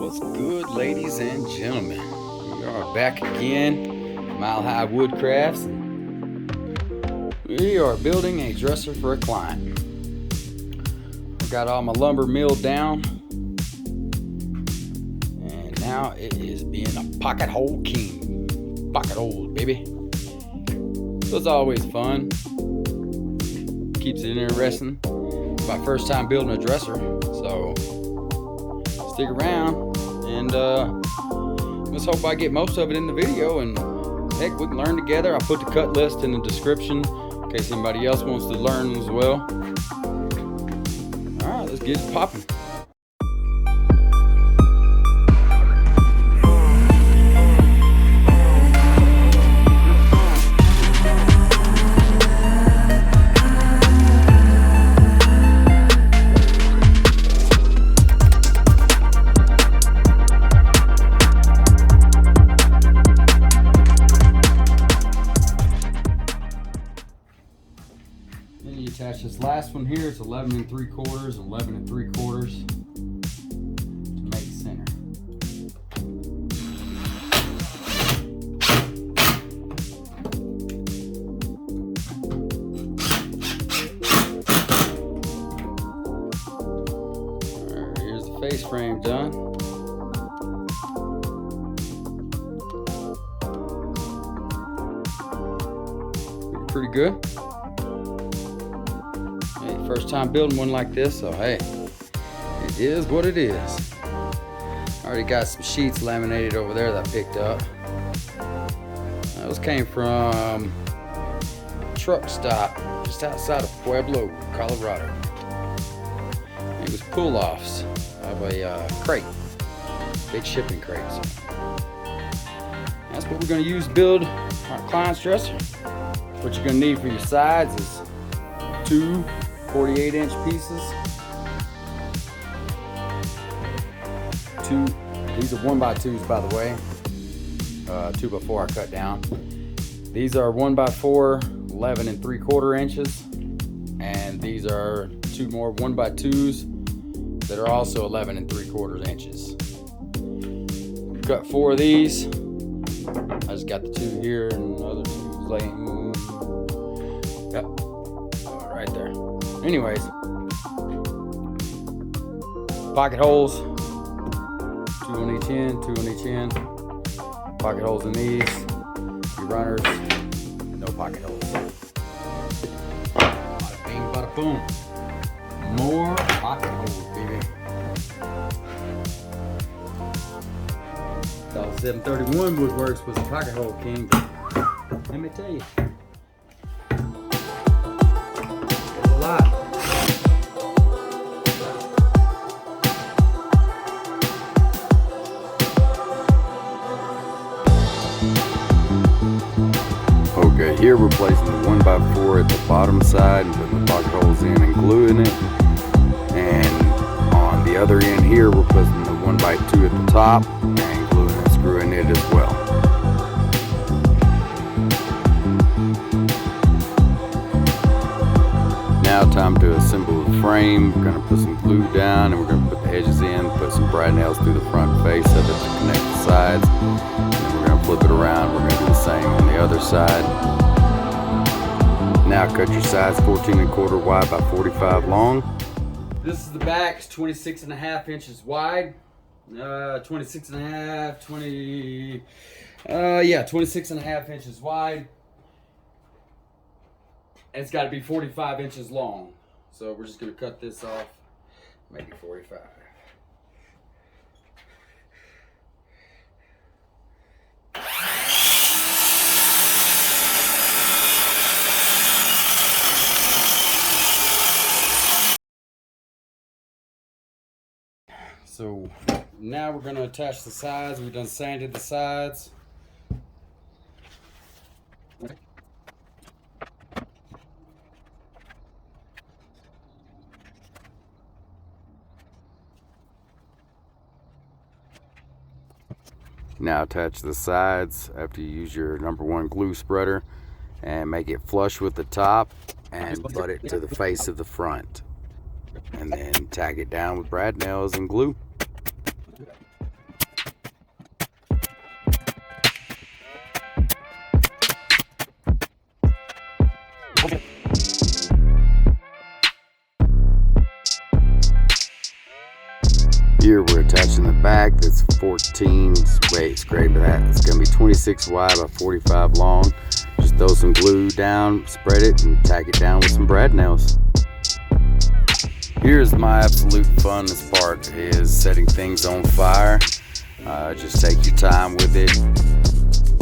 What's good, ladies and gentlemen? We are back again, Mile High Woodcrafts. We are building a dresser for a client. I got all my lumber milled down, and now it is being a pocket hole king. Pocket holes, baby. So it's always fun. Keeps it interesting. It's my first time building a dresser, so stick around, and let's hope I get most of it in the video, and heck, we can learn together. I'll put the cut list in the description in case anybody else wants to learn as well. Alright, let's get it popping. Attach this last one here. It's 11 3/4, 11 3/4 to make center. Alright, here's the face frame done. Pretty good. First time building one like this, so hey, it is what it is. Already got some sheets laminated over there that I picked up. Those came from a truck stop just outside of Pueblo, Colorado. It was pull-offs of a crate, big shipping crate. So that's what we're going to use to build our client's dresser. What you're going to need for your sides is 2 48-inch pieces. These are 1x2s, by the way. 2x4 I cut down. These are 1x4, 11 3/4 inches, and these are 2 more 1x2s that are also 11 3/4 inches. Cut 4 of these. I just got the 2 here and the other 2 laying. Yep, right there. Anyways, pocket holes, 2 on each end, 2 on each end. Pocket holes in these. Your runners, no pocket holes. Bada bing, bada boom. More pocket holes, baby. Thought 731 Woodworks was a pocket hole king, but let me tell you, it's a lot. Okay, here we're placing the 1x4 at the bottom side and putting the pocket holes in and gluing it. And on the other end here, we're putting the 1x2 at the top and gluing and screwing it as well. Now time to assemble the frame. We're going to put some glue down, and we're going to put the edges in, put some brad nails through the front face of it to connect the sides. And then we're going to flip it around. We're going to do the same on the other side. Now cut your sides 14 1/4 wide by 45 long. This is the back. It's 26.5 inches wide. 26.5 inches wide. And it's got to be 45 inches long. So we're just going to cut this off, maybe 45. So now we're going to attach the sides. We've done sanded the sides. Now attach the sides after you use your #1 glue spreader and make it flush with the top and butt it to the face of the front. And then tag it down with brad nails and glue. Here we're attaching the back. That's 14, wait, scrape that. It's gonna be 26 wide by 45 long. Just throw some glue down, spread it, and tack it down with some brad nails. Here's my absolute funnest part, is setting things on fire. Just take your time with it.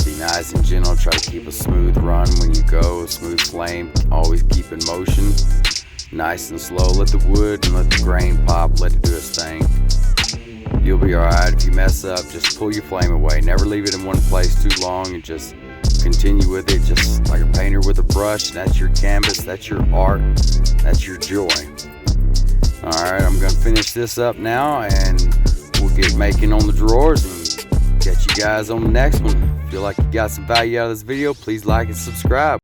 Be nice and gentle. Try to keep a smooth run when you go. Smooth flame. Always keep in motion. Nice and slow. Let the wood and let the grain pop. Let it do its thing. You'll be alright. If you mess up, just pull your flame away. Never leave it in one place too long, and just continue with it, just like a painter with a brush. That's your canvas. That's your art. That's your joy. Alright, I'm going to finish this up now, and we'll get making on the drawers and catch you guys on the next one. If you feel like you got some value out of this video, please like and subscribe.